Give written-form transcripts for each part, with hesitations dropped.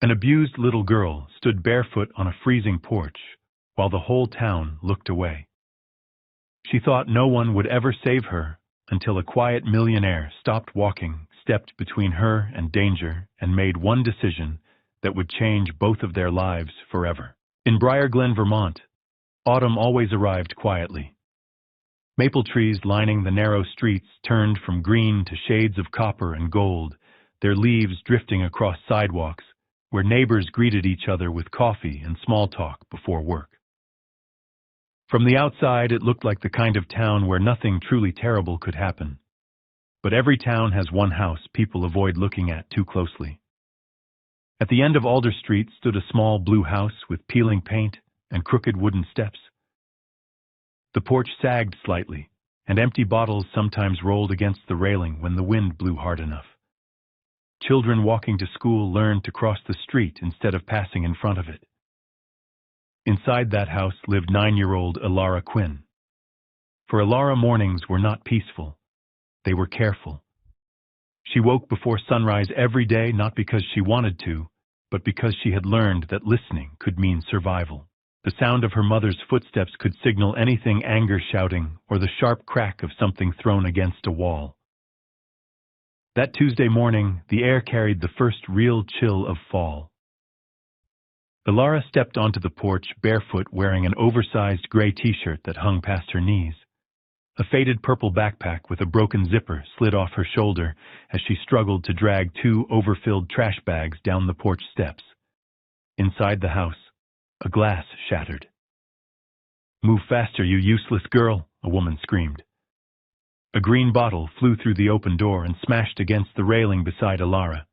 An abused little girl stood barefoot on a freezing porch, while the whole town looked away. She thought no one would ever save her until a quiet millionaire stopped walking, stepped between her and danger, and made one decision that would change both of their lives forever. In Briar Glen, Vermont, autumn always arrived quietly. Maple trees lining the narrow streets turned from green to shades of copper and gold, their leaves drifting across sidewalks where neighbors greeted each other with coffee and small talk before work. From the outside, it looked like the kind of town where nothing truly terrible could happen. But every town has one house people avoid looking at too closely. At the end of Alder Street stood a small blue house with peeling paint and crooked wooden steps. The porch sagged slightly, and empty bottles sometimes rolled against the railing when the wind blew hard enough. Children walking to school learned to cross the street instead of passing in front of it. Inside that house lived 9-year-old Elara Quinn. For Elara, mornings were not peaceful. They were careful. She woke before sunrise every day, not because she wanted to, but because she had learned that listening could mean survival. The sound of her mother's footsteps could signal anything: anger shouting, or the sharp crack of something thrown against a wall. That Tuesday morning, the air carried the first real chill of fall. Elara stepped onto the porch barefoot, wearing an oversized gray t-shirt that hung past her knees. A faded purple backpack with a broken zipper slid off her shoulder as she struggled to drag 2 overfilled trash bags down the porch steps. Inside the house, a glass shattered. "Move faster, you useless girl," a woman screamed. A green bottle flew through the open door and smashed against the railing beside Elara.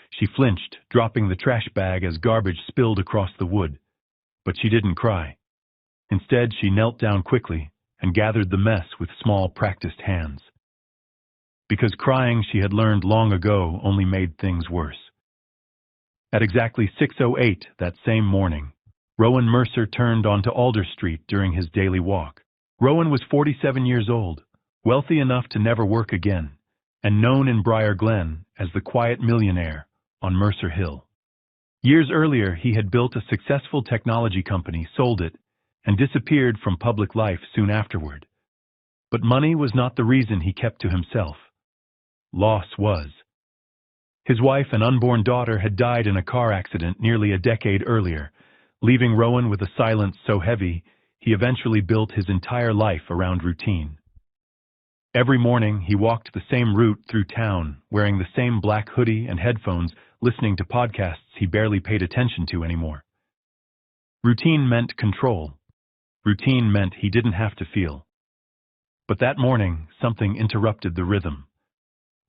She flinched, dropping the trash bag as garbage spilled across the wood. But she didn't cry. Instead, she knelt down quickly and gathered the mess with small, practiced hands. Because crying, she had learned long ago, only made things worse. At exactly 6:08 that same morning, Rowan Mercer turned onto Alder Street during his daily walk. Rowan was 47 years old, wealthy enough to never work again, and known in Briar Glen as the quiet millionaire on Mercer Hill. Years earlier, he had built a successful technology company, sold it, and disappeared from public life soon afterward. But money was not the reason he kept to himself. Loss was. His wife and unborn daughter had died in a car accident nearly a decade earlier, leaving Rowan with a silence so heavy he eventually built his entire life around routine. Every morning, he walked the same route through town, wearing the same black hoodie and headphones, listening to podcasts he barely paid attention to anymore. Routine meant control. Routine meant he didn't have to feel. But that morning, something interrupted the rhythm.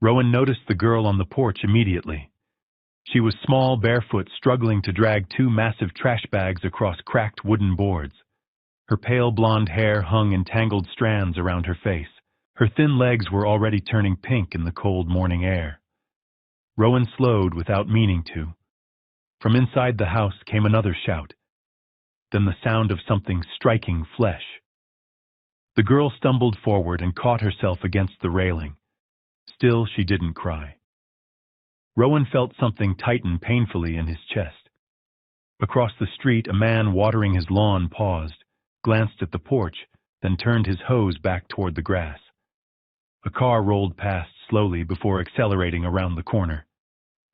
Rowan noticed the girl on the porch immediately. She was small, barefoot, struggling to drag 2 massive trash bags across cracked wooden boards. Her pale blonde hair hung in tangled strands around her face. Her thin legs were already turning pink in the cold morning air. Rowan slowed without meaning to. From inside the house came another shout, then the sound of something striking flesh. The girl stumbled forward and caught herself against the railing. Still, she didn't cry. Rowan felt something tighten painfully in his chest. Across the street, a man watering his lawn paused, glanced at the porch, then turned his hose back toward the grass. A car rolled past slowly before accelerating around the corner.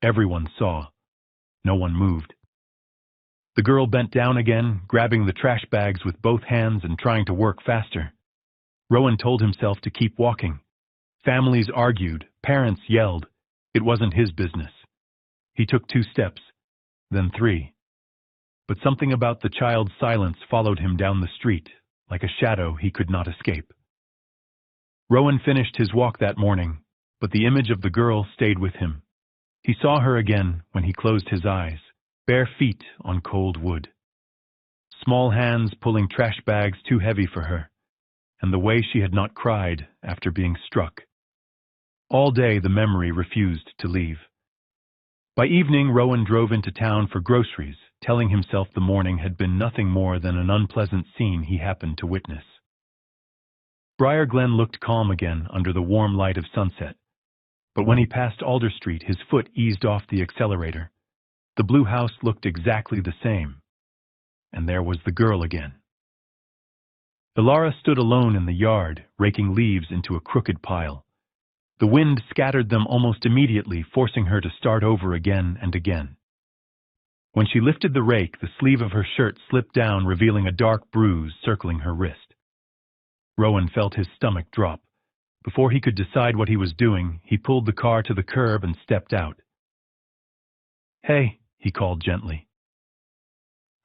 Everyone saw. No one moved. The girl bent down again, grabbing the trash bags with both hands and trying to work faster. Rowan told himself to keep walking. Families argued, parents yelled. It wasn't his business. He took 2 steps, then 3. But something about the child's silence followed him down the street, like a shadow he could not escape. Rowan finished his walk that morning, but the image of the girl stayed with him. He saw her again when he closed his eyes, bare feet on cold wood. Small hands pulling trash bags too heavy for her, and the way she had not cried after being struck. All day the memory refused to leave. By evening, Rowan drove into town for groceries, telling himself the morning had been nothing more than an unpleasant scene he happened to witness. Briar Glen looked calm again under the warm light of sunset, but when he passed Alder Street, his foot eased off the accelerator. The blue house looked exactly the same, and there was the girl again. Ilara stood alone in the yard, raking leaves into a crooked pile. The wind scattered them almost immediately, forcing her to start over again and again. When she lifted the rake, the sleeve of her shirt slipped down, revealing a dark bruise circling her wrist. Rowan felt his stomach drop. Before he could decide what he was doing, he pulled the car to the curb and stepped out. "Hey," he called gently.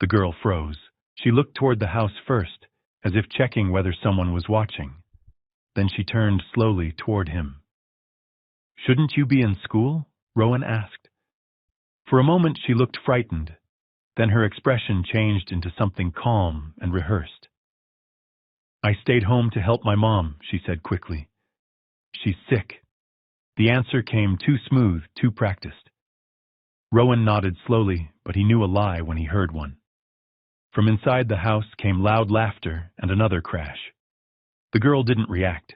The girl froze. She looked toward the house first, as if checking whether someone was watching. Then she turned slowly toward him. "Shouldn't you be in school?" Rowan asked. For a moment she looked frightened. Then her expression changed into something calm and rehearsed. "I stayed home to help my mom," she said quickly. "She's sick." The answer came too smooth, too practiced. Rowan nodded slowly, but he knew a lie when he heard one. From inside the house came loud laughter and another crash. The girl didn't react.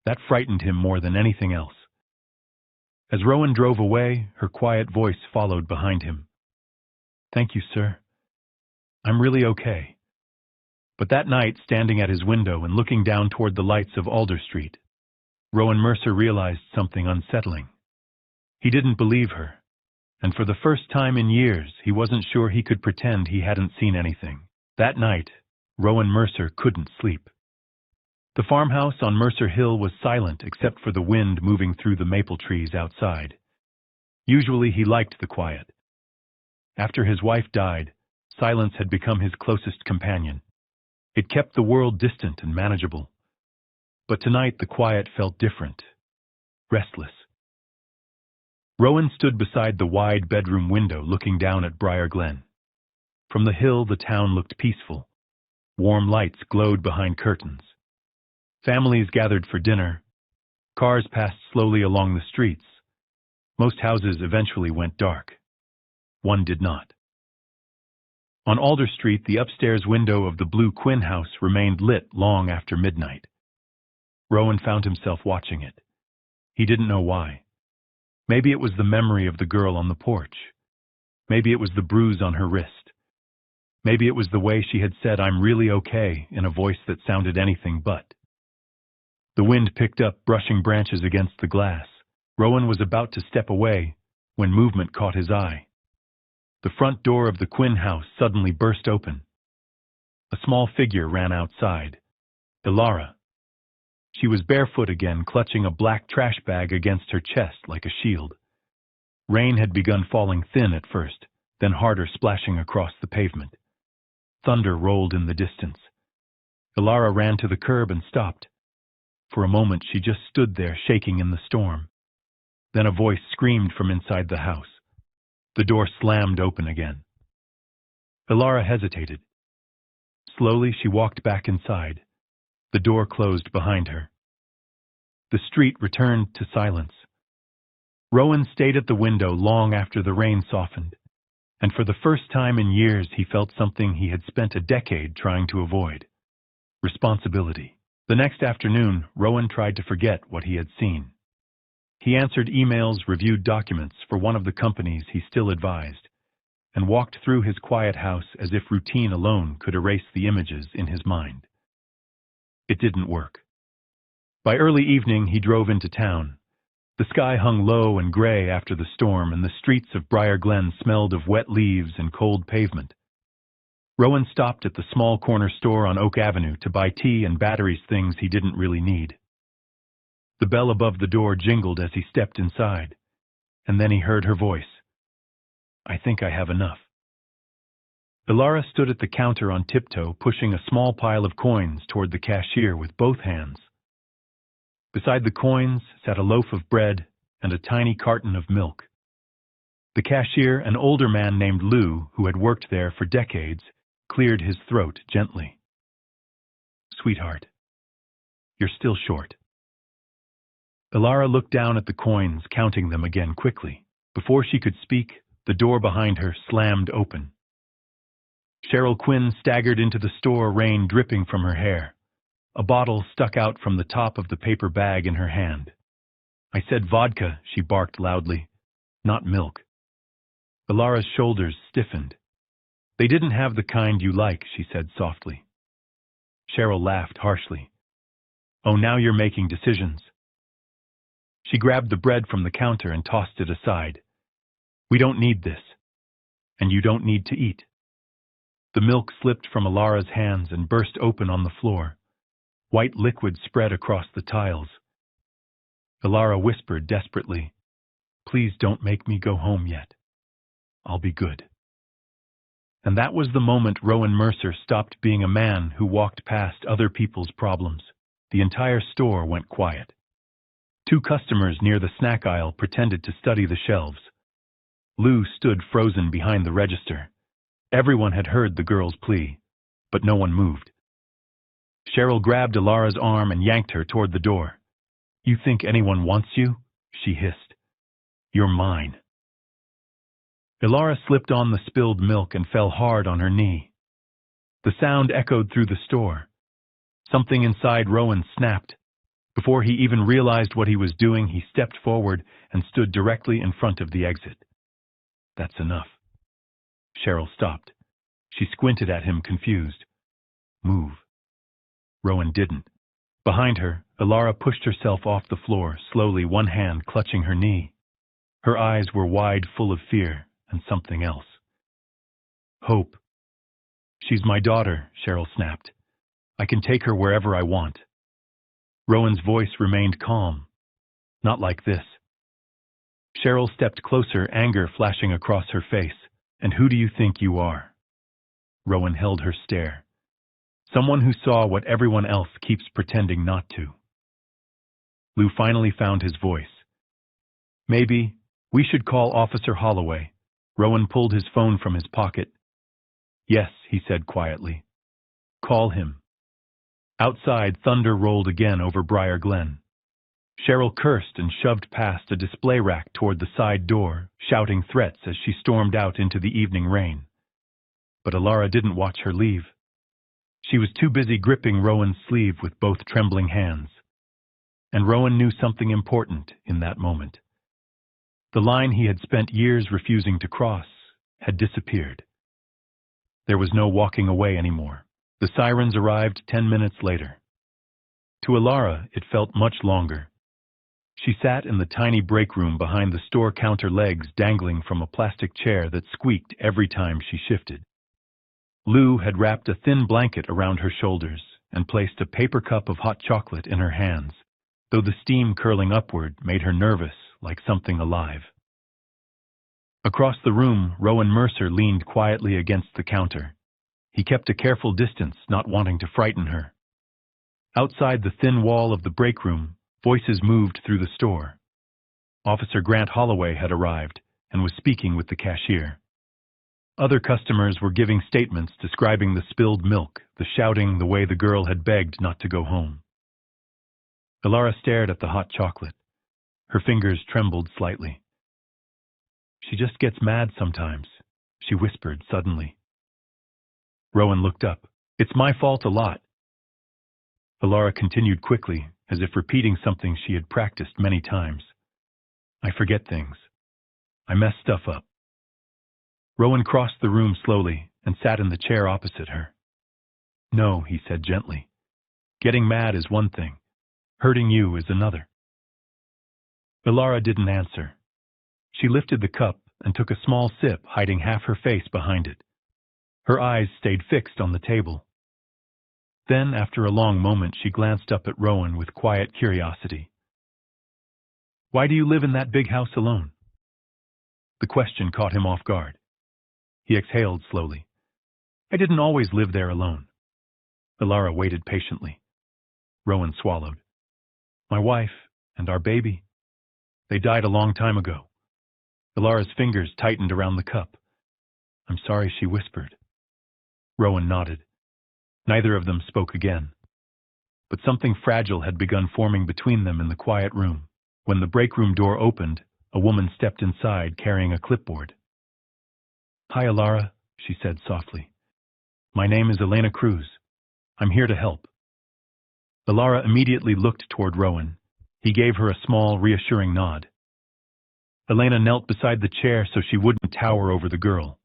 That frightened him more than anything else. As Rowan drove away, her quiet voice followed behind him. "Thank you, sir. I'm really okay." But that night, standing at his window and looking down toward the lights of Alder Street, Rowan Mercer realized something unsettling. He didn't believe her, and for the first time in years, he wasn't sure he could pretend he hadn't seen anything. That night, Rowan Mercer couldn't sleep. The farmhouse on Mercer Hill was silent except for the wind moving through the maple trees outside. Usually he liked the quiet. After his wife died, silence had become his closest companion. It kept the world distant and manageable. But tonight the quiet felt different, restless. Rowan stood beside the wide bedroom window looking down at Briar Glen. From the hill the town looked peaceful. Warm lights glowed behind curtains. Families gathered for dinner. Cars passed slowly along the streets. Most houses eventually went dark. One did not. On Alder Street, the upstairs window of the Blue Quinn house remained lit long after midnight. Rowan found himself watching it. He didn't know why. Maybe it was the memory of the girl on the porch. Maybe it was the bruise on her wrist. Maybe it was the way she had said, "I'm really okay," in a voice that sounded anything but. The wind picked up, brushing branches against the glass. Rowan was about to step away when movement caught his eye. The front door of the Quinn house suddenly burst open. A small figure ran outside. Ilara. She was barefoot again, clutching a black trash bag against her chest like a shield. Rain had begun falling thin at first, then harder, splashing across the pavement. Thunder rolled in the distance. Ilara ran to the curb and stopped. For a moment she just stood there, shaking in the storm. Then a voice screamed from inside the house. The door slammed open again. Ilara hesitated. Slowly she walked back inside. The door closed behind her. The street returned to silence. Rowan stayed at the window long after the rain softened, and for the first time in years he felt something he had spent a decade trying to avoid: responsibility. The next afternoon, Rowan tried to forget what he had seen. He answered emails, reviewed documents for one of the companies he still advised, and walked through his quiet house as if routine alone could erase the images in his mind. It didn't work. By early evening, he drove into town. The sky hung low and gray after the storm, and the streets of Briar Glen smelled of wet leaves and cold pavement. Rowan stopped at the small corner store on Oak Avenue to buy tea and batteries, things he didn't really need. The bell above the door jingled as he stepped inside, and then he heard her voice. "I think I have enough." Ilara stood at the counter on tiptoe, pushing a small pile of coins toward the cashier with both hands. Beside the coins sat a loaf of bread and a tiny carton of milk. The cashier, an older man named Lou, who had worked there for decades, cleared his throat gently. "Sweetheart, you're still short." Ilara looked down at the coins, counting them again quickly. Before she could speak, the door behind her slammed open. Cheryl Quinn staggered into the store, rain dripping from her hair. A bottle stuck out from the top of the paper bag in her hand. "I said vodka," she barked loudly, "not milk." Ilara's shoulders stiffened. They didn't have the kind you like, she said softly. Cheryl laughed harshly. Oh, now you're making decisions. She grabbed the bread from the counter and tossed it aside. We don't need this. And you don't need to eat. The milk slipped from Ilara's hands and burst open on the floor. White liquid spread across the tiles. Ilara whispered desperately, Please don't make me go home yet. I'll be good. And that was the moment Rowan Mercer stopped being a man who walked past other people's problems. The entire store went quiet. 2 customers near the snack aisle pretended to study the shelves. Lou stood frozen behind the register. Everyone had heard the girl's plea, but no one moved. Cheryl grabbed Ilara's arm and yanked her toward the door. You think anyone wants you? She hissed. You're mine. Ilara slipped on the spilled milk and fell hard on her knee. The sound echoed through the store. Something inside Rowan snapped. Before he even realized what he was doing, he stepped forward and stood directly in front of the exit. That's enough. Cheryl stopped. She squinted at him, confused. Move. Rowan didn't. Behind her, Ilara pushed herself off the floor, slowly, one hand clutching her knee. Her eyes were wide, full of fear and something else. Hope. She's my daughter, Cheryl snapped. I can take her wherever I want. Rowan's voice remained calm. Not like this. Cheryl stepped closer, anger flashing across her face. And who do you think you are? Rowan held her stare. Someone who saw what everyone else keeps pretending not to. Lou finally found his voice. Maybe we should call Officer Holloway. Rowan pulled his phone from his pocket. Yes, he said quietly. Call him. Outside, thunder rolled again over Briar Glen. Cheryl cursed and shoved past a display rack toward the side door, shouting threats as she stormed out into the evening rain. But Ilara didn't watch her leave. She was too busy gripping Rowan's sleeve with both trembling hands. And Rowan knew something important in that moment. The line he had spent years refusing to cross had disappeared. There was no walking away anymore. The sirens arrived 10 minutes later. To Ilara, it felt much longer. She sat in the tiny break room behind the store counter, legs dangling from a plastic chair that squeaked every time she shifted. Lou had wrapped a thin blanket around her shoulders and placed a paper cup of hot chocolate in her hands, though the steam curling upward made her nervous, like something alive. Across the room, Rowan Mercer leaned quietly against the counter. He kept a careful distance, not wanting to frighten her. Outside the thin wall of the break room, voices moved through the store. Officer Grant Holloway had arrived and was speaking with the cashier. Other customers were giving statements describing the spilled milk, the shouting, the way the girl had begged not to go home. Ilara stared at the hot chocolate. Her fingers trembled slightly. She just gets mad sometimes, she whispered suddenly. Rowan looked up. It's my fault a lot. Ilara continued quickly, as if repeating something she had practiced many times. I forget things. I mess stuff up. Rowan crossed the room slowly and sat in the chair opposite her. No, he said gently. Getting mad is one thing. Hurting you is another. Ilara didn't answer. She lifted the cup and took a small sip, hiding half her face behind it. Her eyes stayed fixed on the table. Then, after a long moment, she glanced up at Rowan with quiet curiosity. Why do you live in that big house alone? The question caught him off guard. He exhaled slowly. I didn't always live there alone. Ilara waited patiently. Rowan swallowed. My wife and our baby. They died a long time ago. Ilara's fingers tightened around the cup. I'm sorry, she whispered. Rowan nodded. Neither of them spoke again. But something fragile had begun forming between them in the quiet room. When the break room door opened, a woman stepped inside carrying a clipboard. Hi, Ilara, she said softly. My name is Elena Cruz. I'm here to help. Ilara immediately looked toward Rowan. He gave her a small, reassuring nod. Elena knelt beside the chair so she wouldn't tower over the girl.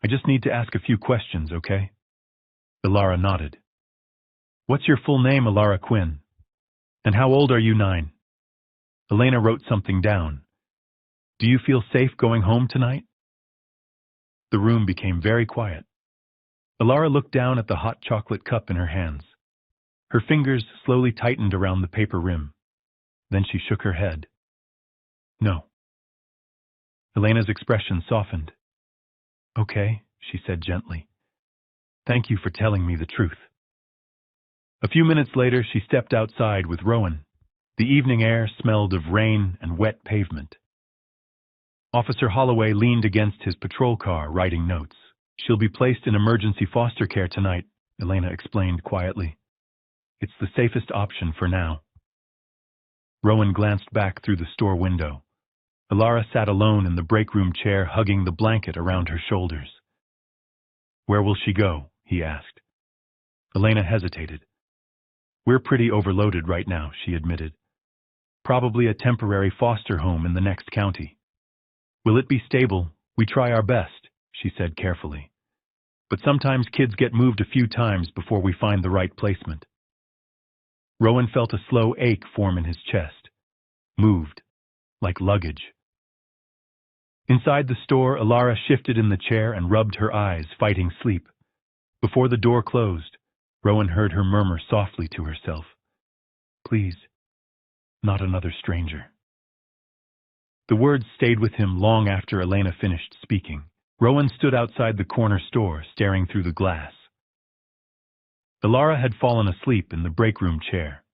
I just need to ask a few questions, okay? Ilara nodded. What's your full name, Ilara Quinn? And how old are you? 9. Elena wrote something down. Do you feel safe going home tonight? The room became very quiet. Ilara looked down at the hot chocolate cup in her hands. Her fingers slowly tightened around the paper rim. Then she shook her head. No. Elena's expression softened. Okay, she said gently. Thank you for telling me the truth. A few minutes later, she stepped outside with Rowan. The evening air smelled of rain and wet pavement. Officer Holloway leaned against his patrol car, writing notes. She'll be placed in emergency foster care tonight, Elena explained quietly. It's the safest option for now. Rowan glanced back through the store window. Ilara sat alone in the break room chair, hugging the blanket around her shoulders. Where will she go? He asked. Elena hesitated. We're pretty overloaded right now, she admitted. Probably a temporary foster home in the next county. Will it be stable? We try our best, she said carefully. But sometimes kids get moved a few times before we find the right placement. Rowan felt a slow ache form in his chest. Moved, like luggage. Inside the store, Ilara shifted in the chair and rubbed her eyes, fighting sleep. Before the door closed, Rowan heard her murmur softly to herself. Please, not another stranger. The words stayed with him long after Elena finished speaking. Rowan stood outside the corner store, staring through the glass. Ilara had fallen asleep in the break room chair.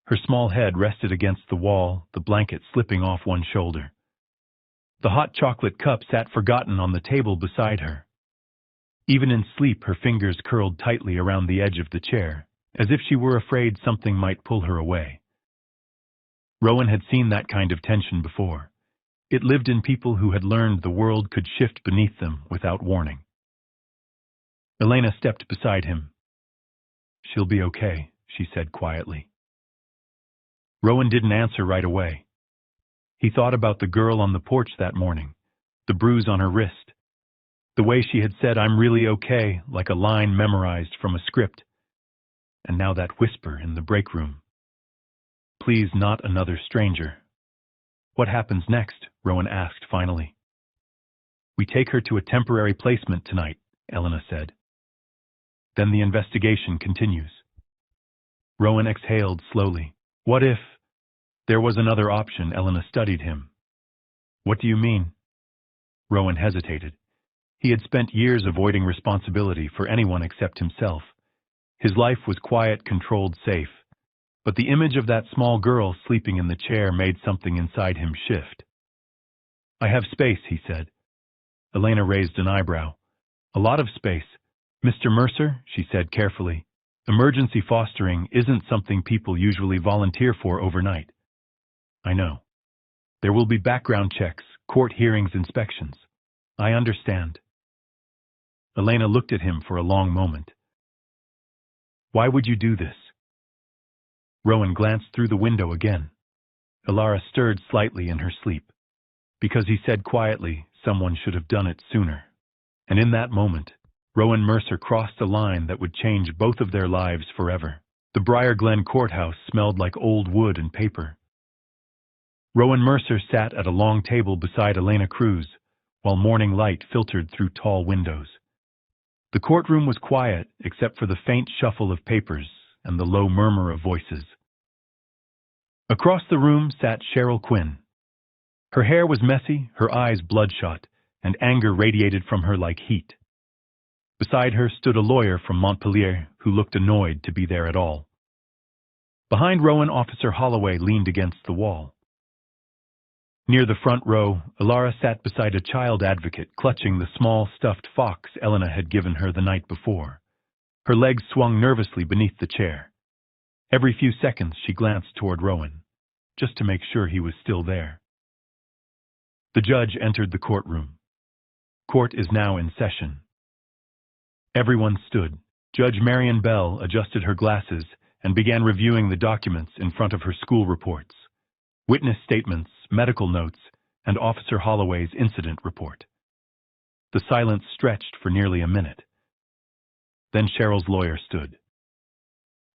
Her small head rested against the wall, the blanket slipping off one shoulder. The hot chocolate cup sat forgotten on the table beside her. Even in sleep, her fingers curled tightly around the edge of the chair, as if she were afraid something might pull her away. Rowan had seen that kind of tension before. It lived in people who had learned the world could shift beneath them without warning. Elena stepped beside him. She'll be okay, she said quietly. Rowan didn't answer right away. He thought about the girl on the porch that morning, the bruise on her wrist, the way she had said, I'm really okay, like a line memorized from a script, and now that whisper in the break room. Please, not another stranger. What happens next? Rowan asked finally. We take her to a temporary placement tonight, Elena said. Then the investigation continues. Rowan exhaled slowly. What if there was another option? Elena studied him. What do you mean? Rowan hesitated. He had spent years avoiding responsibility for anyone except himself. His life was quiet, controlled, safe. But the image of that small girl sleeping in the chair made something inside him shift. I have space, he said. Elena raised an eyebrow. A lot of space. Mr. Mercer, she said carefully, emergency fostering isn't something people usually volunteer for overnight. I know. There will be background checks, court hearings, inspections. I understand. Elena looked at him for a long moment. Why would you do this? Rowan glanced through the window again. Ilara stirred slightly in her sleep. Because he said quietly, someone should have done it sooner. And in that moment, Rowan Mercer crossed a line that would change both of their lives forever. The Briar Glen courthouse smelled like old wood and paper. Rowan Mercer sat at a long table beside Elena Cruz, while morning light filtered through tall windows. The courtroom was quiet except for the faint shuffle of papers and the low murmur of voices. Across the room sat Cheryl Quinn. Her hair was messy, her eyes bloodshot, and anger radiated from her like heat. Beside her stood a lawyer from Montpelier who looked annoyed to be there at all. Behind Rowan, Officer Holloway leaned against the wall. Near the front row, Ilara sat beside a child advocate clutching the small stuffed fox Elena had given her the night before. Her legs swung nervously beneath the chair. Every few seconds she glanced toward Rowan, just to make sure he was still there. The judge entered the courtroom. Court is now in session. Everyone stood. Judge Marion Bell adjusted her glasses and began reviewing the documents in front of her school reports. Witness statements, medical notes, and Officer Holloway's incident report. The silence stretched for nearly a minute. Then Cheryl's lawyer stood.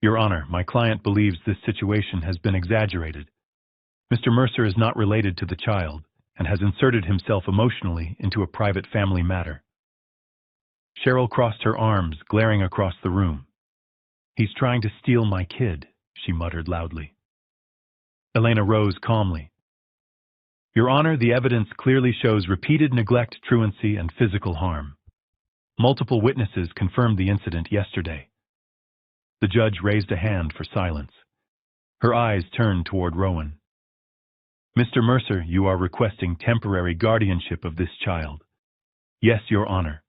"Your Honor, my client believes this situation has been exaggerated. Mr. Mercer is not related to the child and has inserted himself emotionally into a private family matter." Cheryl crossed her arms, glaring across the room. "He's trying to steal my kid," she muttered loudly. Elena rose calmly. "Your Honor, the evidence clearly shows repeated neglect, truancy, and physical harm. Multiple witnesses confirmed the incident yesterday." The judge raised a hand for silence. Her eyes turned toward Rowan. "Mr. Mercer, you are requesting temporary guardianship of this child." "Yes, Your Honor.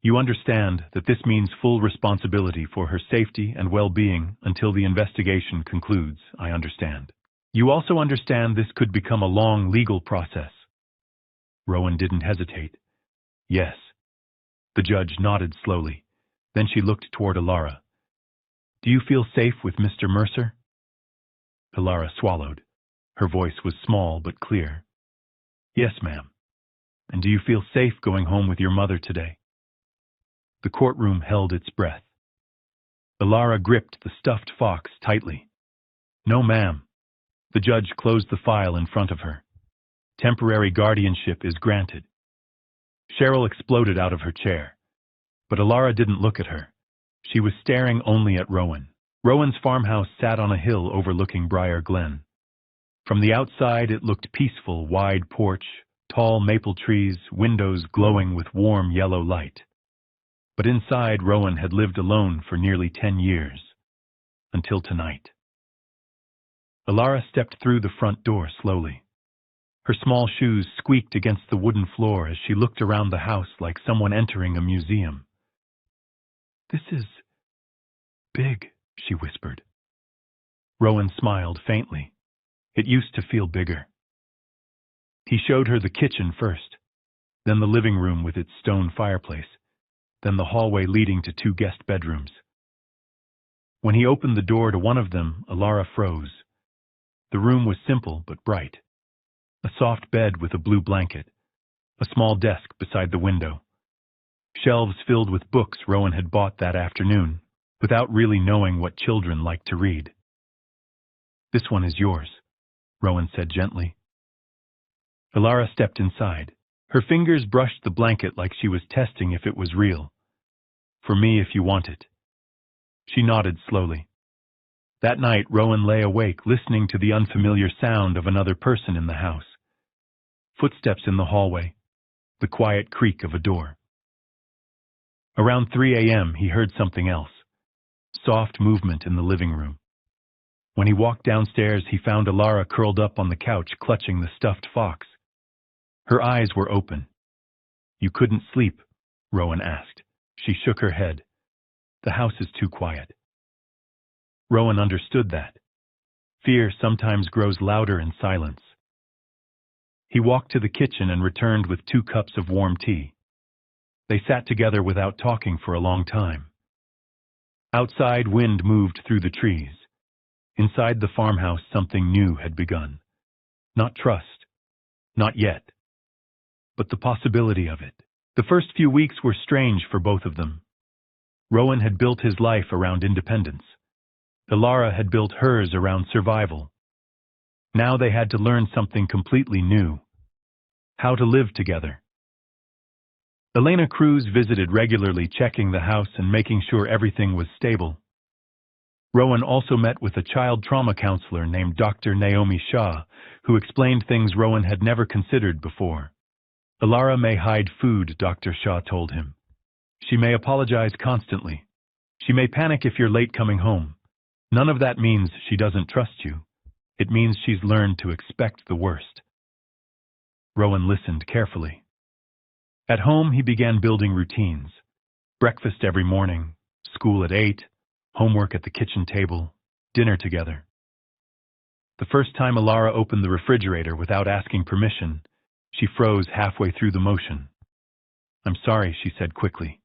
You understand that this means full responsibility for her safety and well-being until the investigation concludes, I understand. You also understand this could become a long legal process." Rowan didn't hesitate. "Yes." The judge nodded slowly. Then she looked toward Ilara. "Do you feel safe with Mr. Mercer?" Ilara swallowed. Her voice was small but clear. "Yes, ma'am. And do you feel safe going home with your mother today?" The courtroom held its breath. Ilara gripped the stuffed fox tightly. "No, ma'am." The judge closed the file in front of her. "Temporary guardianship is granted." Cheryl exploded out of her chair. But Ilara didn't look at her. She was staring only at Rowan. Rowan's farmhouse sat on a hill overlooking Briar Glen. From the outside it looked peaceful, wide porch, tall maple trees, windows glowing with warm yellow light. But inside, Rowan had lived alone for nearly 10 years. Until tonight. Ilara stepped through the front door slowly. Her small shoes squeaked against the wooden floor as she looked around the house like someone entering a museum. "This is big," she whispered. Rowan smiled faintly. It used to feel bigger. He showed her the kitchen first, then the living room with its stone fireplace, then the hallway leading to 2 guest bedrooms. When he opened the door to one of them, Ilara froze. The room was simple but bright. A soft bed with a blue blanket, a small desk beside the window, shelves filled with books Rowan had bought that afternoon, without really knowing what children like to read. "This one is yours," Rowan said gently. Ilara stepped inside. Her fingers brushed the blanket like she was testing if it was real. "For me if you want it." She nodded slowly. That night, Rowan lay awake listening to the unfamiliar sound of another person in the house. Footsteps in the hallway, the quiet creak of a door. Around 3 a.m., he heard something else. Soft movement in the living room. When he walked downstairs, he found Ilara curled up on the couch clutching the stuffed fox. Her eyes were open. "You couldn't sleep?" Rowan asked. She shook her head. "The house is too quiet." Rowan understood that. Fear sometimes grows louder in silence. He walked to the kitchen and returned with 2 cups of warm tea. They sat together without talking for a long time. Outside, wind moved through the trees. Inside the farmhouse, something new had begun. Not trust. Not yet. But the possibility of it. The first few weeks were strange for both of them. Rowan had built his life around independence. Ilara had built hers around survival. Now they had to learn something completely new. How to live together. Elena Cruz visited regularly, checking the house and making sure everything was stable. Rowan also met with a child trauma counselor named Dr. Naomi Shah, who explained things Rowan had never considered before. Ilara may hide food, Dr. Shah told him. She may apologize constantly. She may panic if you're late coming home. None of that means she doesn't trust you. It means she's learned to expect the worst. Rowan listened carefully. At home, he began building routines. Breakfast every morning, school at 8, homework at the kitchen table, dinner together. The first time Ilara opened the refrigerator without asking permission, she froze halfway through the motion. "I'm sorry," she said quickly.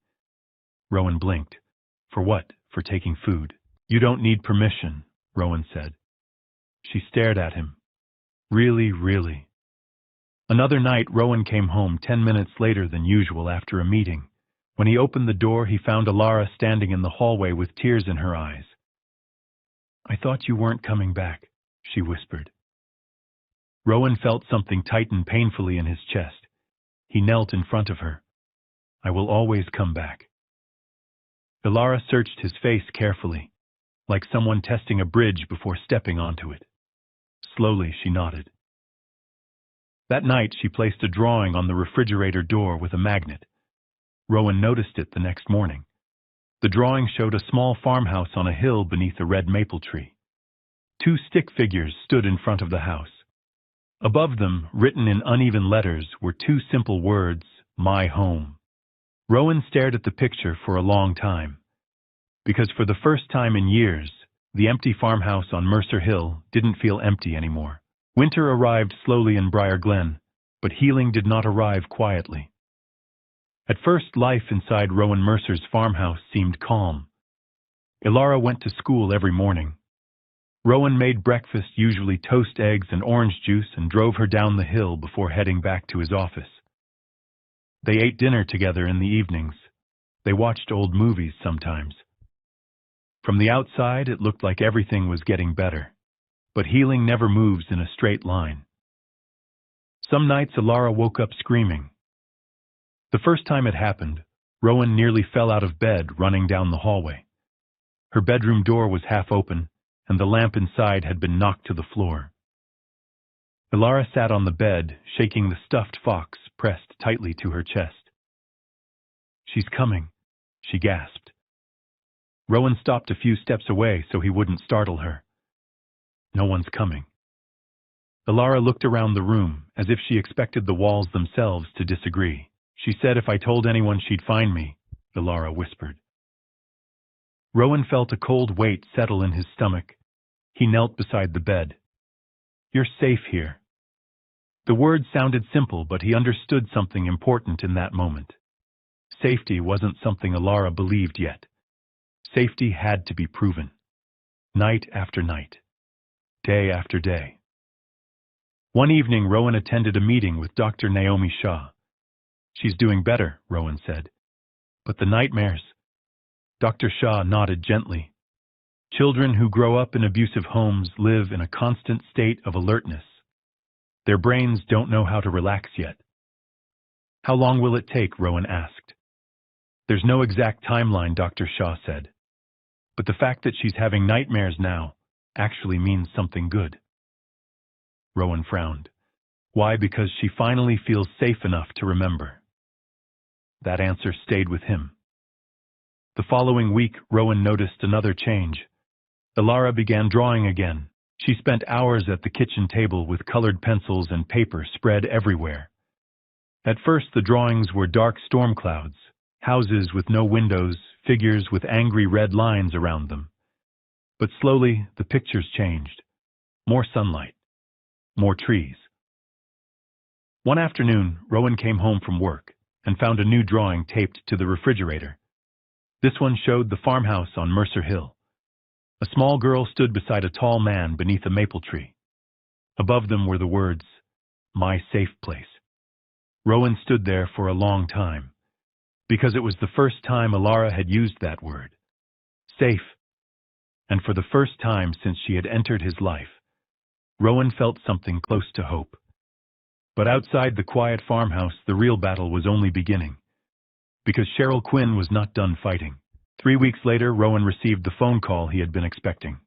Rowan blinked. "For what? For taking food?" "You don't need permission," Rowan said. She stared at him. Really, really. Another night, Rowan came home 10 minutes later than usual after a meeting. When he opened the door, he found Alara standing in the hallway with tears in her eyes. "I thought you weren't coming back," she whispered. Rowan felt something tighten painfully in his chest. He knelt in front of her. "I will always come back." Alara searched his face carefully, like someone testing a bridge before stepping onto it. Slowly, she nodded. That night, she placed a drawing on the refrigerator door with a magnet. Rowan noticed it the next morning. The drawing showed a small farmhouse on a hill beneath a red maple tree. Two stick figures stood in front of the house. Above them, written in uneven letters, were two simple words, "My home." Rowan stared at the picture for a long time. Because for the first time in years, the empty farmhouse on Mercer Hill didn't feel empty anymore. Winter arrived slowly in Briar Glen, but healing did not arrive quietly. At first, life inside Rowan Mercer's farmhouse seemed calm. Alara went to school every morning. Rowan made breakfast, usually toast, eggs, and orange juice, and drove her down the hill before heading back to his office. They ate dinner together in the evenings. They watched old movies sometimes. From the outside, it looked like everything was getting better. But healing never moves in a straight line. Some nights, Alara woke up screaming. The first time it happened, Rowan nearly fell out of bed running down the hallway. Her bedroom door was half open, and the lamp inside had been knocked to the floor. Alara sat on the bed, shaking the stuffed fox pressed tightly to her chest. "She's coming," she gasped. Rowan stopped a few steps away so he wouldn't startle her. "No one's coming." Alara looked around the room, as if she expected the walls themselves to disagree. "She said if I told anyone she'd find me," Alara whispered. Rowan felt a cold weight settle in his stomach. He knelt beside the bed. "You're safe here." The words sounded simple, but he understood something important in that moment. Safety wasn't something Alara believed yet. Safety had to be proven. Night after night. Day after day. One evening, Rowan attended a meeting with Dr. Naomi Shaw. "She's doing better," Rowan said. "But the nightmares..." Dr. Shaw nodded gently. "Children who grow up in abusive homes live in a constant state of alertness. Their brains don't know how to relax yet." "How long will it take?" Rowan asked. "There's no exact timeline," Dr. Shaw said. "But the fact that she's having nightmares now actually means something good." Rowan frowned. "Why? Because she finally feels safe enough to remember." That answer stayed with him. The following week, Rowan noticed another change. Alara began drawing again. She spent hours at the kitchen table with colored pencils and paper spread everywhere. At first, the drawings were dark storm clouds, houses with no windows, figures with angry red lines around them. But slowly, the pictures changed. More sunlight. More trees. One afternoon, Rowan came home from work and found a new drawing taped to the refrigerator. This one showed the farmhouse on Mercer Hill. A small girl stood beside a tall man beneath a maple tree. Above them were the words, "My safe place." Rowan stood there for a long time, because it was the first time Alara had used that word. Safe. And for the first time since she had entered his life, Rowan felt something close to hope. But outside the quiet farmhouse, the real battle was only beginning, because Cheryl Quinn was not done fighting. 3 weeks later, Rowan received the phone call he had been expecting.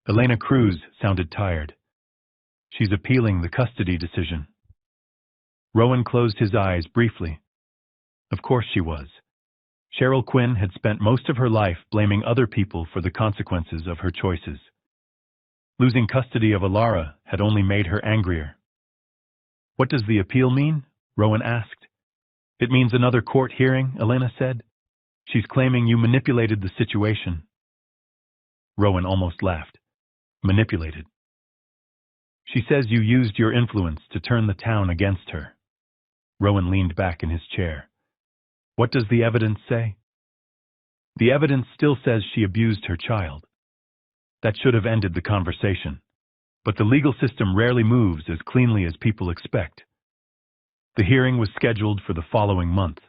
Elena Cruz sounded tired. "She's appealing the custody decision." Rowan closed his eyes briefly. Of course she was. Cheryl Quinn had spent most of her life blaming other people for the consequences of her choices. Losing custody of Alara had only made her angrier. "What does the appeal mean?" Rowan asked. "It means another court hearing," Elena said. "She's claiming you manipulated the situation." Rowan almost laughed. "Manipulated?" "She says you used your influence to turn the town against her." Rowan leaned back in his chair. "What does the evidence say?" "The evidence still says she abused her child." That should have ended the conversation. But the legal system rarely moves as cleanly as people expect. The hearing was scheduled for the following month.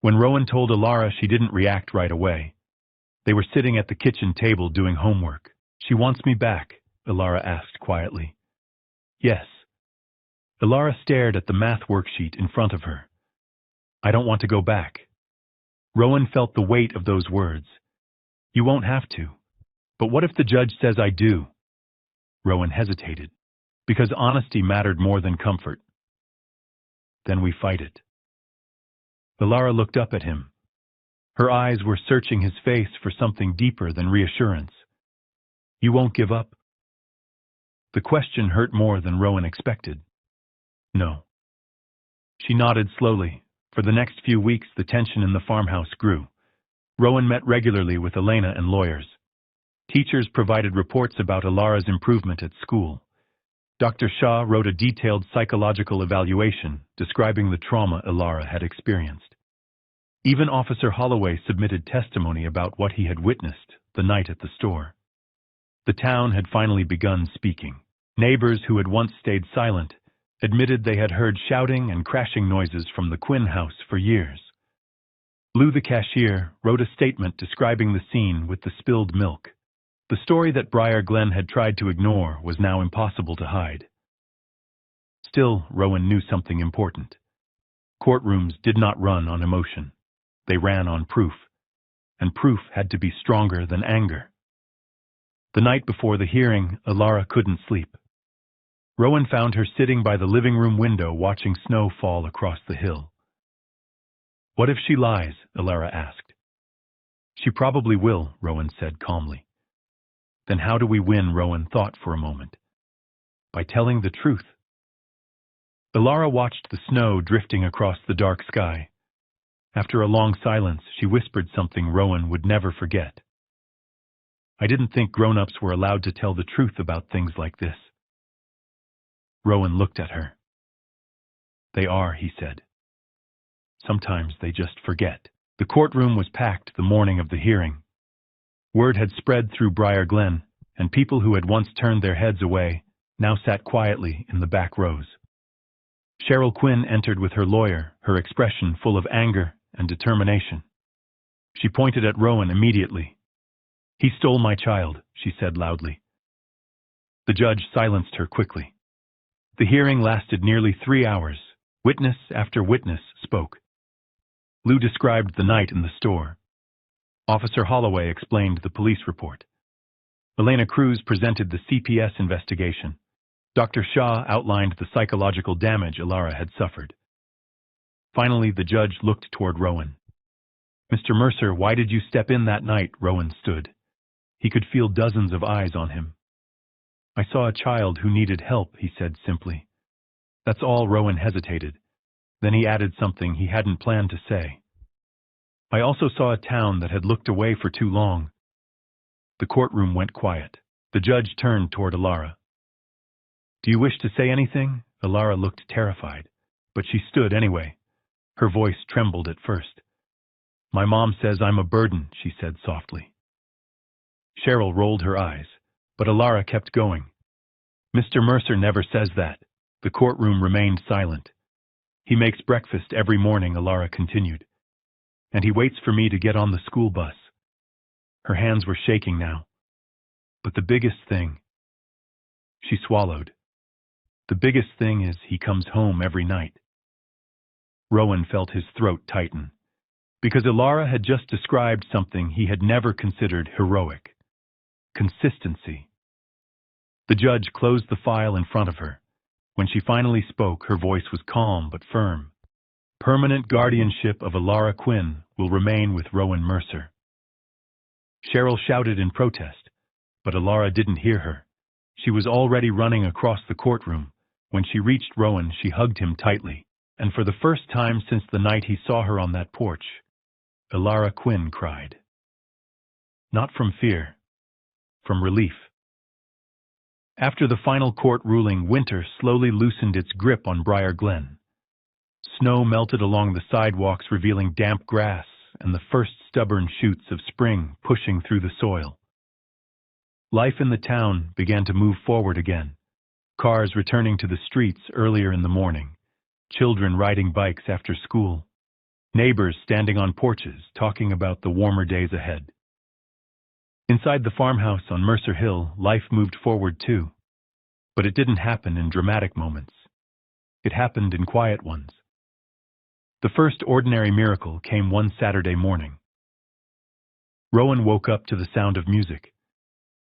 When Rowan told Alara, she didn't react right away. They were sitting at the kitchen table doing homework. "She wants me back," Alara asked quietly. "Yes." Alara stared at the math worksheet in front of her. "I don't want to go back." Rowan felt the weight of those words. "You won't have to." "But what if the judge says I do?" Rowan hesitated, because honesty mattered more than comfort. "Then we fight it." Alara looked up at him. Her eyes were searching his face for something deeper than reassurance. "You won't give up?" The question hurt more than Rowan expected. "No." She nodded slowly. For the next few weeks, the tension in the farmhouse grew. Rowan met regularly with Elena and lawyers. Teachers provided reports about Alara's improvement at school. Dr. Shah wrote a detailed psychological evaluation describing the trauma Alara had experienced. Even Officer Holloway submitted testimony about what he had witnessed the night at the store. The town had finally begun speaking. Neighbors who had once stayed silent admitted they had heard shouting and crashing noises from the Quinn house for years. Lou, the cashier, wrote a statement describing the scene with the spilled milk. The story that Briar Glen had tried to ignore was now impossible to hide. Still, Rowan knew something important. Courtrooms did not run on emotion. They ran on proof, and proof had to be stronger than anger. The night before the hearing, Alara couldn't sleep. Rowan found her sitting by the living room window watching snow fall across the hill. "What if she lies?" Alara asked. "She probably will," Rowan said calmly. "Then how do we win?" Rowan thought for a moment. "By telling the truth." Alara watched the snow drifting across the dark sky. After a long silence, she whispered something Rowan would never forget. "I didn't think grown-ups were allowed to tell the truth about things like this." Rowan looked at her. "They are," he said. "Sometimes they just forget." The courtroom was packed the morning of the hearing. Word had spread through Briar Glen, and people who had once turned their heads away now sat quietly in the back rows. Cheryl Quinn entered with her lawyer, her expression full of anger and determination. She pointed at Rowan immediately. "He stole my child," she said loudly. The judge silenced her quickly. The hearing lasted nearly 3 hours. Witness after witness spoke. Lou described the night in the store. Officer Holloway explained the police report. Elena Cruz presented the CPS investigation. Dr. Shah outlined the psychological damage Alara had suffered. Finally, the judge looked toward Rowan. "Mr. Mercer, why did you step in that night?" Rowan stood. He could feel dozens of eyes on him. "I saw a child who needed help," he said simply. That's all. Rowan hesitated. Then he added something he hadn't planned to say. "I also saw a town that had looked away for too long." The courtroom went quiet. The judge turned toward Alara. "Do you wish to say anything?" Alara looked terrified, but she stood anyway. Her voice trembled at first. "My mom says I'm a burden," she said softly. Cheryl rolled her eyes, but Alara kept going. "Mr. Mercer never says that." The courtroom remained silent. "He makes breakfast every morning," Alara continued. "And he waits for me to get on the school bus." Her hands were shaking now. "But the biggest thing—" She swallowed. "The biggest thing is he comes home every night." Rowan felt his throat tighten, because Alara had just described something he had never considered heroic. Consistency. The judge closed the file in front of her. When she finally spoke, her voice was calm but firm. "Permanent guardianship of Alara Quinn will remain with Rowan Mercer." Cheryl shouted in protest, but Alara didn't hear her. She was already running across the courtroom. When she reached Rowan, she hugged him tightly, and for the first time since the night he saw her on that porch, Alara Quinn cried. Not from fear, from relief. After the final court ruling, winter slowly loosened its grip on Briar Glen. Snow melted along the sidewalks, revealing damp grass and the first stubborn shoots of spring pushing through the soil. Life in the town began to move forward again. Cars returning to the streets earlier in the morning, children riding bikes after school, neighbors standing on porches talking about the warmer days ahead. Inside the farmhouse on Mercer Hill, life moved forward too. But it didn't happen in dramatic moments. It happened in quiet ones. The first ordinary miracle came one Saturday morning. Rowan woke up to the sound of music.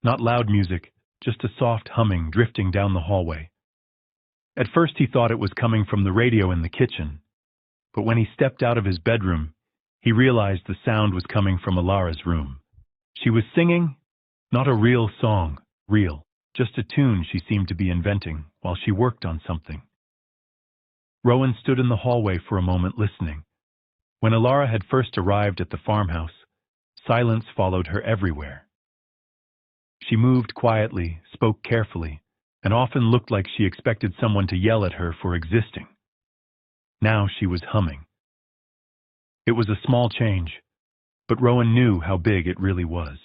Not loud music, just a soft humming drifting down the hallway. At first he thought it was coming from the radio in the kitchen, but when he stepped out of his bedroom, he realized the sound was coming from Alara's room. She was singing, not a real song, just a tune she seemed to be inventing while she worked on something. Rowan stood in the hallway for a moment listening. When Alara had first arrived at the farmhouse, silence followed her everywhere. She moved quietly, spoke carefully, and often looked like she expected someone to yell at her for existing. Now she was humming. It was a small change, but Rowan knew how big it really was.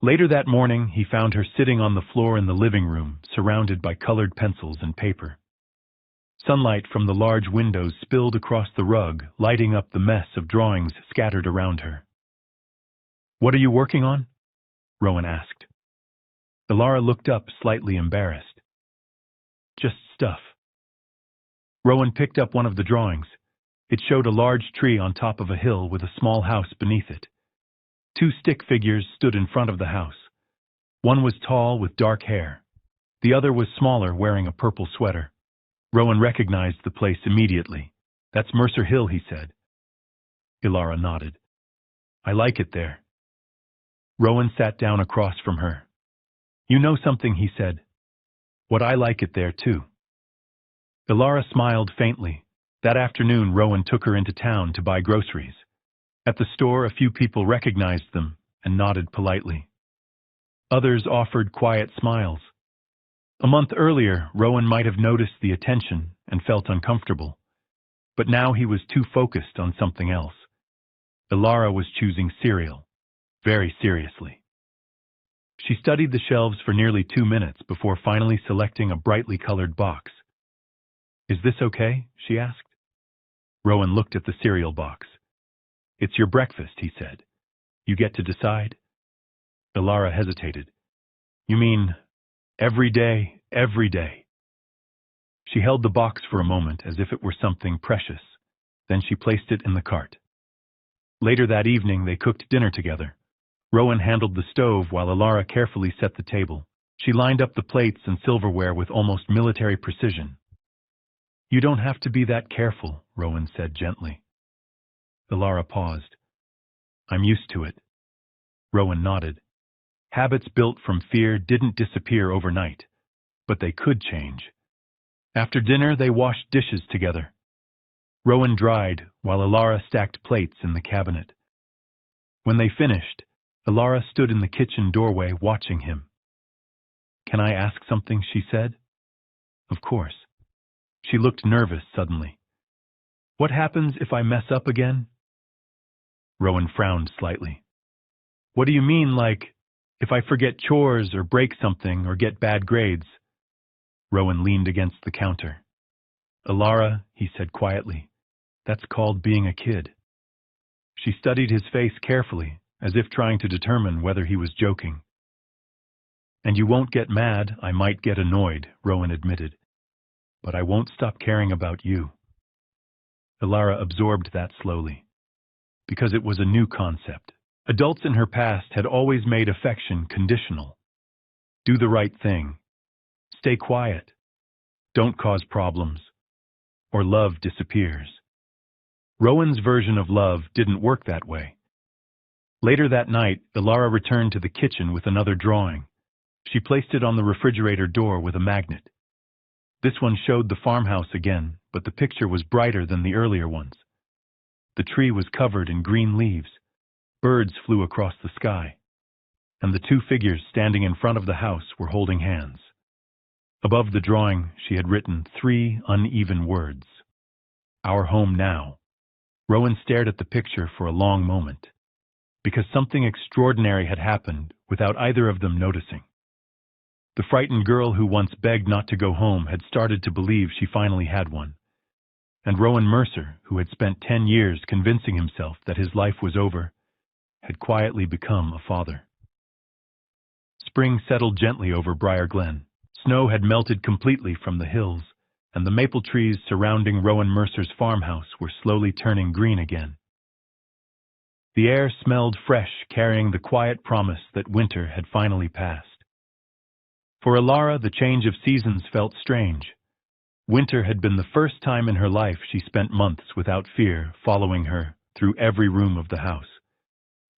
Later that morning, he found her sitting on the floor in the living room, surrounded by colored pencils and paper. Sunlight from the large windows spilled across the rug, lighting up the mess of drawings scattered around her. "What are you working on?" Rowan asked. Alara looked up, slightly embarrassed. "Just stuff." Rowan picked up one of the drawings. It showed a large tree on top of a hill with a small house beneath it. Two stick figures stood in front of the house. One was tall with dark hair. The other was smaller, wearing a purple sweater. Rowan recognized the place immediately. "That's Mercer Hill," he said. Alara nodded. "I like it there." Rowan sat down across from her. "You know something," he said. "What I like it there, too." Alara smiled faintly. That afternoon, Rowan took her into town to buy groceries. At the store, a few people recognized them and nodded politely. Others offered quiet smiles. A month earlier, Rowan might have noticed the attention and felt uncomfortable. But now he was too focused on something else. Alara was choosing cereal, very seriously. She studied the shelves for nearly 2 minutes before finally selecting a brightly colored box. "Is this okay?" she asked. Rowan looked at the cereal box. "It's your breakfast," he said. "You get to decide." Alara hesitated. "You mean every day, every day?" She held the box for a moment as if it were something precious. Then she placed it in the cart. Later that evening, they cooked dinner together. Rowan handled the stove while Alara carefully set the table. She lined up the plates and silverware with almost military precision. "You don't have to be that careful," Rowan said gently. Alara paused. "I'm used to it." Rowan nodded. Habits built from fear didn't disappear overnight, but they could change. After dinner, they washed dishes together. Rowan dried while Alara stacked plates in the cabinet. When they finished, Alara stood in the kitchen doorway watching him. "Can I ask something?" she said. "Of course." She looked nervous suddenly. "What happens if I mess up again?" Rowan frowned slightly. "What do you mean, like, if I forget chores or break something or get bad grades?" Rowan leaned against the counter. "Alara," he said quietly, "that's called being a kid." She studied his face carefully, as if trying to determine whether he was joking. "And you won't get mad. I might get annoyed," Rowan admitted. "But I won't stop caring about you." Alara absorbed that slowly. Because it was a new concept. Adults in her past had always made affection conditional. Do the right thing. Stay quiet. Don't cause problems. Or love disappears. Rowan's version of love didn't work that way. Later that night, Alara returned to the kitchen with another drawing. She placed it on the refrigerator door with a magnet. This one showed the farmhouse again, but the picture was brighter than the earlier ones. The tree was covered in green leaves. Birds flew across the sky. And the two figures standing in front of the house were holding hands. Above the drawing, she had written 3 uneven words. "Our home now." Rowan stared at the picture for a long moment. because something extraordinary had happened without either of them noticing. The frightened girl who once begged not to go home had started to believe she finally had one. And Rowan Mercer, who had spent 10 years convincing himself that his life was over, had quietly become a father. Spring settled gently over Briar Glen. Snow had melted completely from the hills, and the maple trees surrounding Rowan Mercer's farmhouse were slowly turning green again. The air smelled fresh, carrying the quiet promise that winter had finally passed. For Alara, the change of seasons felt strange. Winter had been the first time in her life she spent months without fear following her through every room of the house.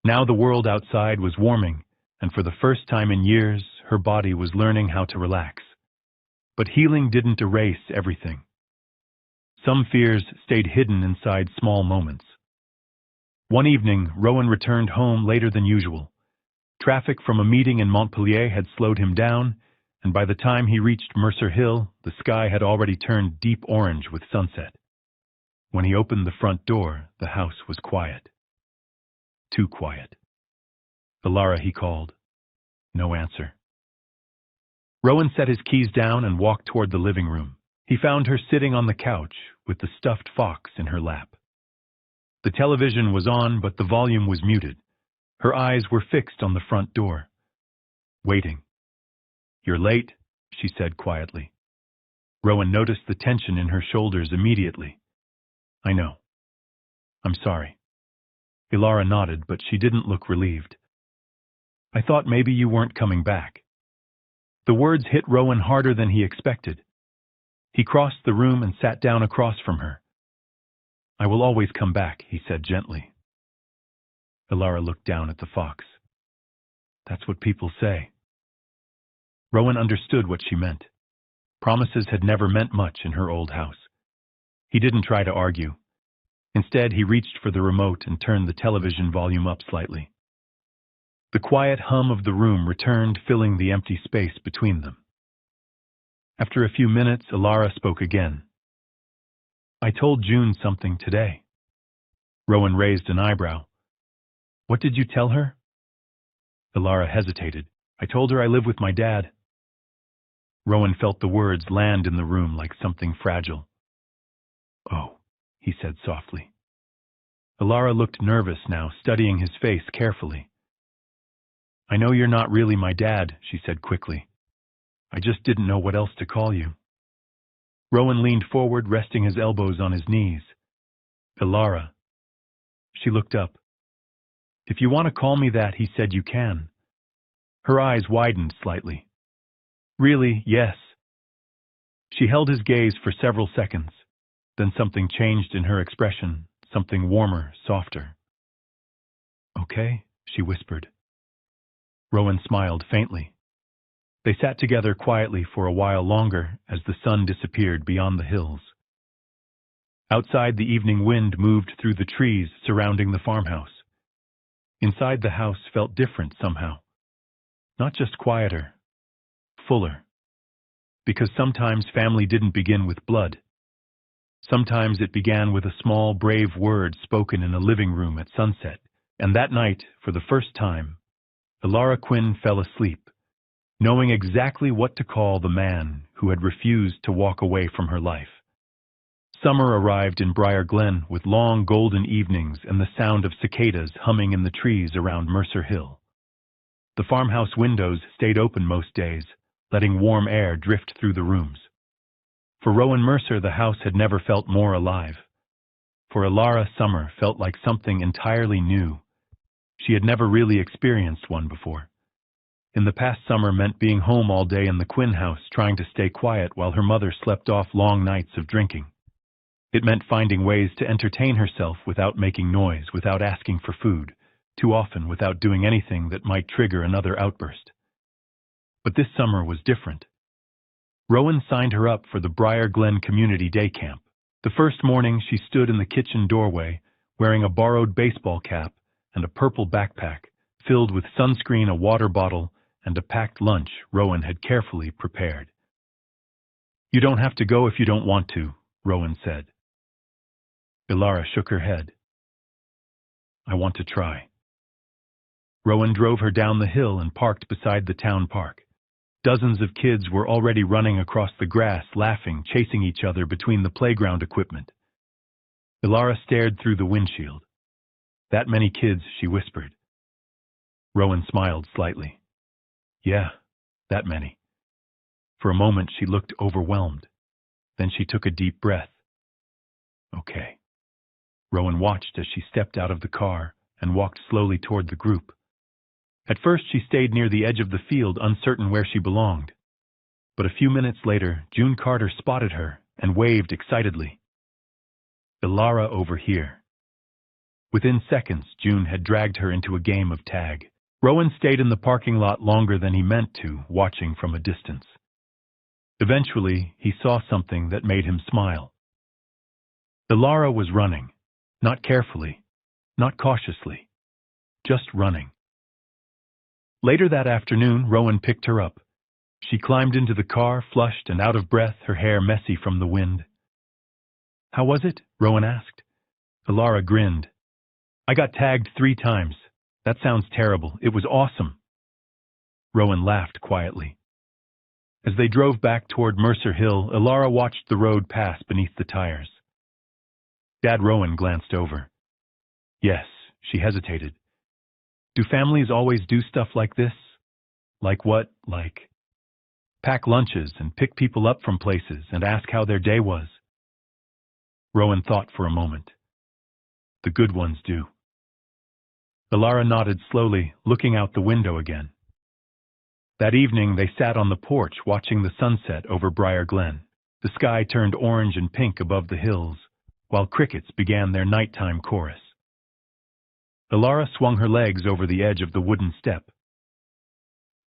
Now the world outside was warming, and for the first time in years, her body was learning how to relax. But healing didn't erase everything. Some fears stayed hidden inside small moments. One evening, Rowan returned home later than usual. Traffic from a meeting in Montpellier had slowed him down, and by the time he reached Mercer Hill, the sky had already turned deep orange with sunset. When he opened the front door, the house was quiet. Too quiet. "Alara," he called. No answer. Rowan set his keys down and walked toward the living room. He found her sitting on the couch with the stuffed fox in her lap. The television was on, but the volume was muted. Her eyes were fixed on the front door. Waiting. "You're late," she said quietly. Rowan noticed the tension in her shoulders immediately. "I know. I'm sorry." Alara nodded, but she didn't look relieved. "I thought maybe you weren't coming back." The words hit Rowan harder than he expected. He crossed the room and sat down across from her. "I will always come back," he said gently. Alara looked down at the fox. "That's what people say." Rowan understood what she meant. Promises had never meant much in her old house. He didn't try to argue. Instead, he reached for the remote and turned the television volume up slightly. The quiet hum of the room returned, filling the empty space between them. After a few minutes, Alara spoke again. "I told June something today." Rowan raised an eyebrow. "What did you tell her?" Alara hesitated. "I told her I live with my dad." Rowan felt the words land in the room like something fragile. "Oh," he said softly. Alara looked nervous now, studying his face carefully. "I know you're not really my dad," she said quickly. "I just didn't know what else to call you." Rowan leaned forward, resting his elbows on his knees. "Alara." She looked up. "If you want to call me that," he said, "you can." Her eyes widened slightly. "Really, yes." She held his gaze for several seconds. Then something changed in her expression, something warmer, softer. "Okay," she whispered. Rowan smiled faintly. They sat together quietly for a while longer as the sun disappeared beyond the hills. Outside, the evening wind moved through the trees surrounding the farmhouse. Inside, the house felt different somehow. Not just quieter, fuller. Because sometimes family didn't begin with blood. Sometimes it began with a small, brave word spoken in a living room at sunset. And that night, for the first time, Alara Quinn fell asleep, knowing exactly what to call the man who had refused to walk away from her life. Summer arrived in Briar Glen with long golden evenings and the sound of cicadas humming in the trees around Mercer Hill. The farmhouse windows stayed open most days, letting warm air drift through the rooms. For Rowan Mercer, the house had never felt more alive. For Alara, summer felt like something entirely new. She had never really experienced one before. In the past, summer meant being home all day in the Quinn house, trying to stay quiet while her mother slept off long nights of drinking. It meant finding ways to entertain herself without making noise, without asking for food, too often without doing anything that might trigger another outburst. But this summer was different. Rowan signed her up for the Briar Glen Community Day Camp. The first morning, she stood in the kitchen doorway, wearing a borrowed baseball cap and a purple backpack, filled with sunscreen, a water bottle, and a packed lunch Rowan had carefully prepared. "You don't have to go if you don't want to," Rowan said. Alara shook her head. "I want to try." Rowan drove her down the hill and parked beside the town park. Dozens of kids were already running across the grass, laughing, chasing each other between the playground equipment. Ilara stared through the windshield. "That many kids," she whispered. Rowan smiled slightly. "Yeah, that many." For a moment she looked overwhelmed. Then she took a deep breath. "Okay." Rowan watched as she stepped out of the car and walked slowly toward the group. At first she stayed near the edge of the field, uncertain where she belonged. But a few minutes later, June Carter spotted her and waved excitedly. "Ilara over here." Within seconds, June had dragged her into a game of tag. Rowan stayed in the parking lot longer than he meant to, watching from a distance. Eventually, he saw something that made him smile. Ilara was running, not carefully, not cautiously, just running. Later that afternoon, Rowan picked her up. She climbed into the car, flushed and out of breath, her hair messy from the wind. "How was it?" Rowan asked. Ilara grinned. "I got tagged 3 times. That sounds terrible. It was awesome." Rowan laughed quietly. As they drove back toward Mercer Hill, Ilara watched the road pass beneath the tires. Dad Rowan glanced over. "Yes," she hesitated. "Do families always do stuff like this?" "Like what?" "Like pack lunches and pick people up from places and ask how their day was." Rowan thought for a moment. "The good ones do." Ilara nodded slowly, looking out the window again. That evening they sat on the porch watching the sunset over Briar Glen. The sky turned orange and pink above the hills, while crickets began their nighttime chorus. Ilara swung her legs over the edge of the wooden step.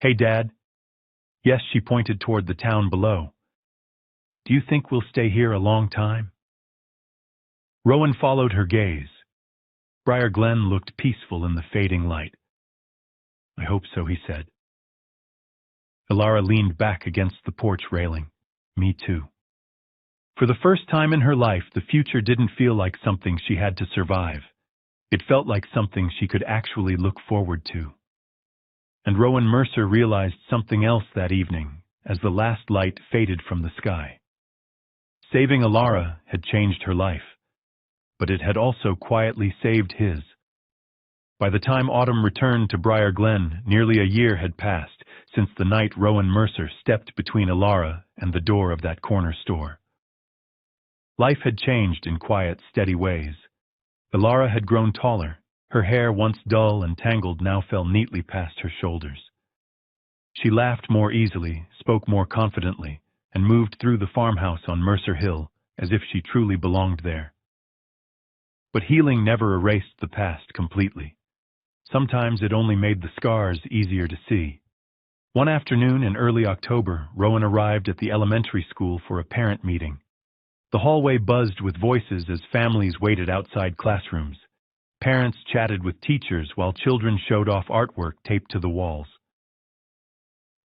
"Hey, Dad." "Yes," she pointed toward the town below. "Do you think we'll stay here a long time?" Rowan followed her gaze. Briar Glen looked peaceful in the fading light. "I hope so," he said. Ilara leaned back against the porch railing. "Me too." For the first time in her life, the future didn't feel like something she had to survive. It felt like something she could actually look forward to. And Rowan Mercer realized something else that evening, as the last light faded from the sky. Saving Ilara had changed her life, but it had also quietly saved his. By the time autumn returned to Briar Glen, nearly a year had passed since the night Rowan Mercer stepped between Ilara and the door of that corner store. Life had changed in quiet, steady ways. Ilara had grown taller. Her hair, once dull and tangled, now fell neatly past her shoulders. She laughed more easily, spoke more confidently, and moved through the farmhouse on Mercer Hill as if she truly belonged there. But healing never erased the past completely. Sometimes it only made the scars easier to see. One afternoon in early October, Rowan arrived at the elementary school for a parent meeting. The hallway buzzed with voices as families waited outside classrooms. Parents chatted with teachers while children showed off artwork taped to the walls.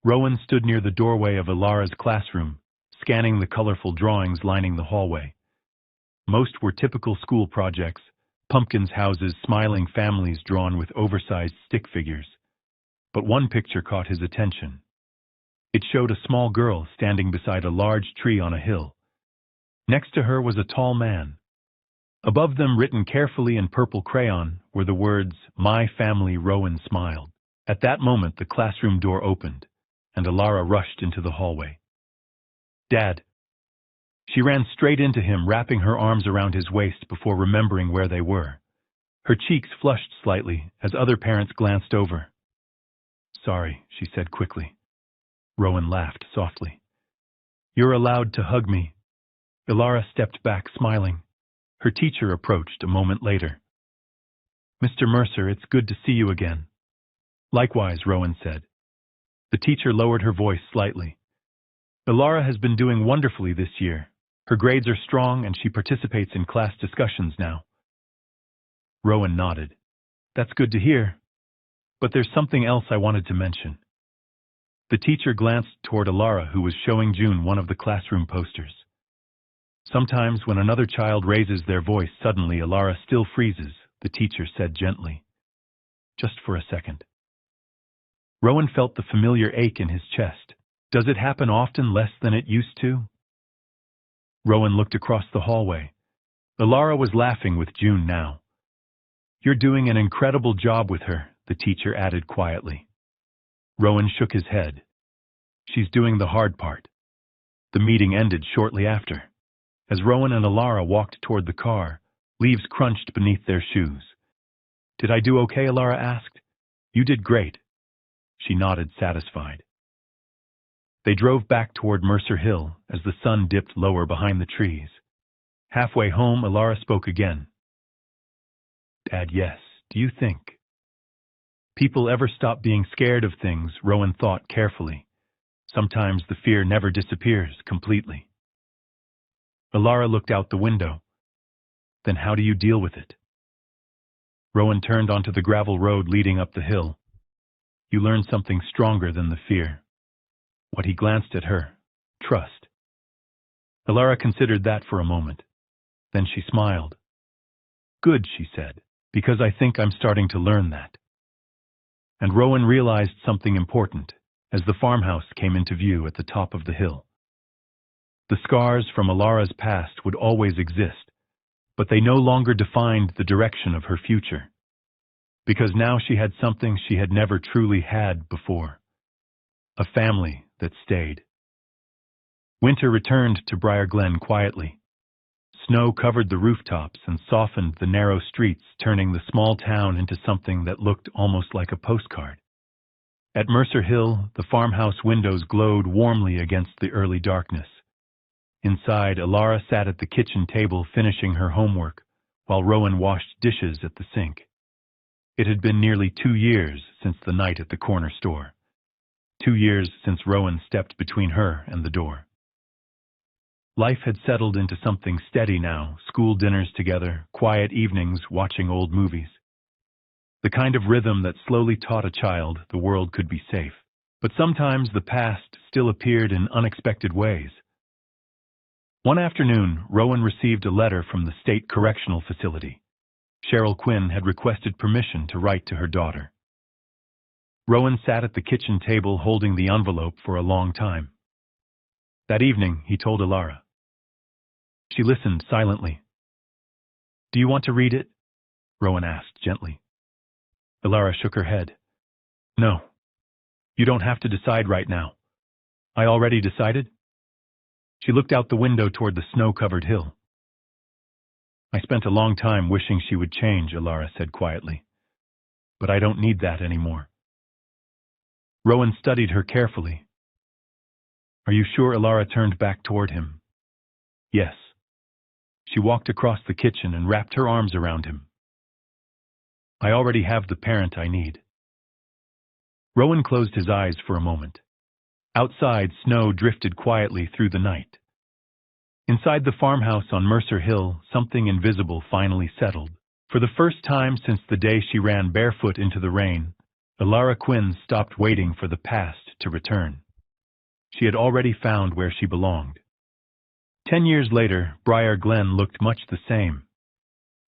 Rowan stood near the doorway of Ilara's classroom, scanning the colorful drawings lining the hallway. Most were typical school projects: pumpkins, houses, smiling families drawn with oversized stick figures. But one picture caught his attention. It showed a small girl standing beside a large tree on a hill. Next to her was a tall man. Above them, written carefully in purple crayon, were the words, "My family." Rowan smiled. At that moment, the classroom door opened, and Ilara rushed into the hallway. "Dad." She ran straight into him, wrapping her arms around his waist before remembering where they were. Her cheeks flushed slightly as other parents glanced over. "Sorry," she said quickly. Rowan laughed softly. "You're allowed to hug me." Ilara stepped back, smiling. Her teacher approached a moment later. "Mr. Mercer, it's good to see you again." "Likewise," Rowan said. The teacher lowered her voice slightly. "Ilara has been doing wonderfully this year. Her grades are strong and she participates in class discussions now." Rowan nodded. "That's good to hear. But there's something else I wanted to mention." The teacher glanced toward Ilara, who was showing June one of the classroom posters. "Sometimes when another child raises their voice, suddenly Ilara still freezes," the teacher said gently. "Just for a second." Rowan felt the familiar ache in his chest. Does it happen often, less than it used to? Rowan looked across the hallway. Alara was laughing with June now. You're doing an incredible job with her, the teacher added quietly. Rowan shook his head. She's doing the hard part. The meeting ended shortly after. As Rowan and Alara walked toward the car, leaves crunched beneath their shoes. Did I do okay? Alara asked. You did great. She nodded, satisfied. They drove back toward Mercer Hill as the sun dipped lower behind the trees. Halfway home, Alara spoke again. Dad, yes, do you think people ever stop being scared of things? Rowan thought carefully. Sometimes the fear never disappears completely. Alara looked out the window. Then how do you deal with it? Rowan turned onto the gravel road leading up the hill. You learn something stronger than the fear. What? He glanced at her. Trust. Alara considered that for a moment. Then she smiled. Good, she said, because I think I'm starting to learn that. And Rowan realized something important as the farmhouse came into view at the top of the hill. The scars from Alara's past would always exist, but they no longer defined the direction of her future. Because now she had something she had never truly had before. A family that stayed. Winter returned to Briar Glen quietly. Snow covered the rooftops and softened the narrow streets, turning the small town into something that looked almost like a postcard. At Mercer Hill, the farmhouse windows glowed warmly against the early darkness. Inside, Alara sat at the kitchen table finishing her homework, while Rowan washed dishes at the sink. It had been nearly 2 years since the night at the corner store. 2 years since Rowan stepped between her and the door. Life had settled into something steady now, school dinners together, quiet evenings watching old movies. The kind of rhythm that slowly taught a child the world could be safe. But sometimes the past still appeared in unexpected ways. One afternoon, Rowan received a letter from the state correctional facility. Cheryl Quinn had requested permission to write to her daughter. Rowan sat at the kitchen table holding the envelope for a long time. That evening, he told Alara. She listened silently. Do you want to read it? Rowan asked gently. Alara shook her head. No. You don't have to decide right now. I already decided. She looked out the window toward the snow-covered hill. I spent a long time wishing she would change, Alara said quietly. But I don't need that anymore. Rowan studied her carefully. Are you sure? Alara turned back toward him. Yes. She walked across the kitchen and wrapped her arms around him. I already have the parent I need. Rowan closed his eyes for a moment. Outside, snow drifted quietly through the night. Inside the farmhouse on Mercer Hill, something invisible finally settled. For the first time since the day she ran barefoot into the rain, Alara Quinn stopped waiting for the past to return. She had already found where she belonged. 10 years later, Briar Glen looked much the same.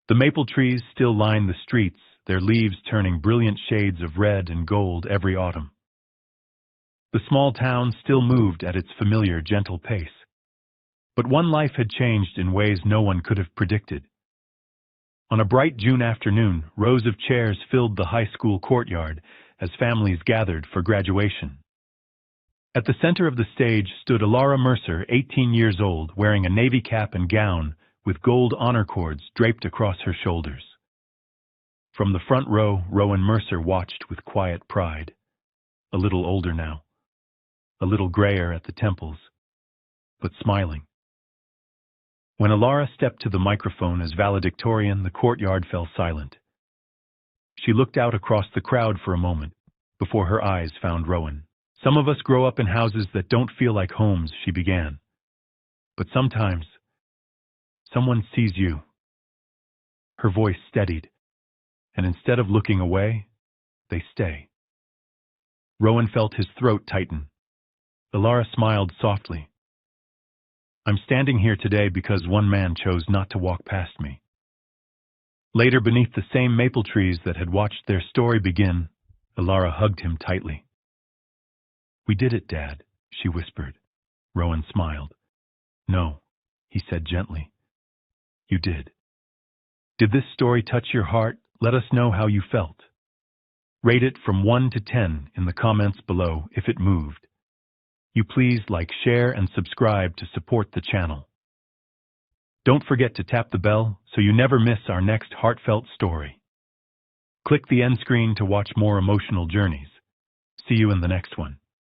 The maple trees still lined the streets, their leaves turning brilliant shades of red and gold every autumn. The small town still moved at its familiar, gentle pace. But one life had changed in ways no one could have predicted. On a bright June afternoon, rows of chairs filled the high school courtyard as families gathered for graduation. At the center of the stage stood Alara Mercer, 18 years old, wearing a navy cap and gown with gold honor cords draped across her shoulders. From the front row, Rowan Mercer watched with quiet pride. A little older now. A little grayer at the temples, but smiling. When Alara stepped to the microphone as valedictorian, the courtyard fell silent. She looked out across the crowd for a moment, before her eyes found Rowan. Some of us grow up in houses that don't feel like homes, she began. But sometimes, someone sees you. Her voice steadied, and instead of looking away, they stay. Rowan felt his throat tighten. Alara smiled softly. I'm standing here today because one man chose not to walk past me. Later, beneath the same maple trees that had watched their story begin, Alara hugged him tightly. We did it, Dad, she whispered. Rowan smiled. No, he said gently. You did. Did this story touch your heart? Let us know how you felt. Rate it from 1 to 10 in the comments below if it moved. You please like, share, and subscribe to support the channel. Don't forget to tap the bell so you never miss our next heartfelt story. Click the end screen to watch more emotional journeys. See you in the next one.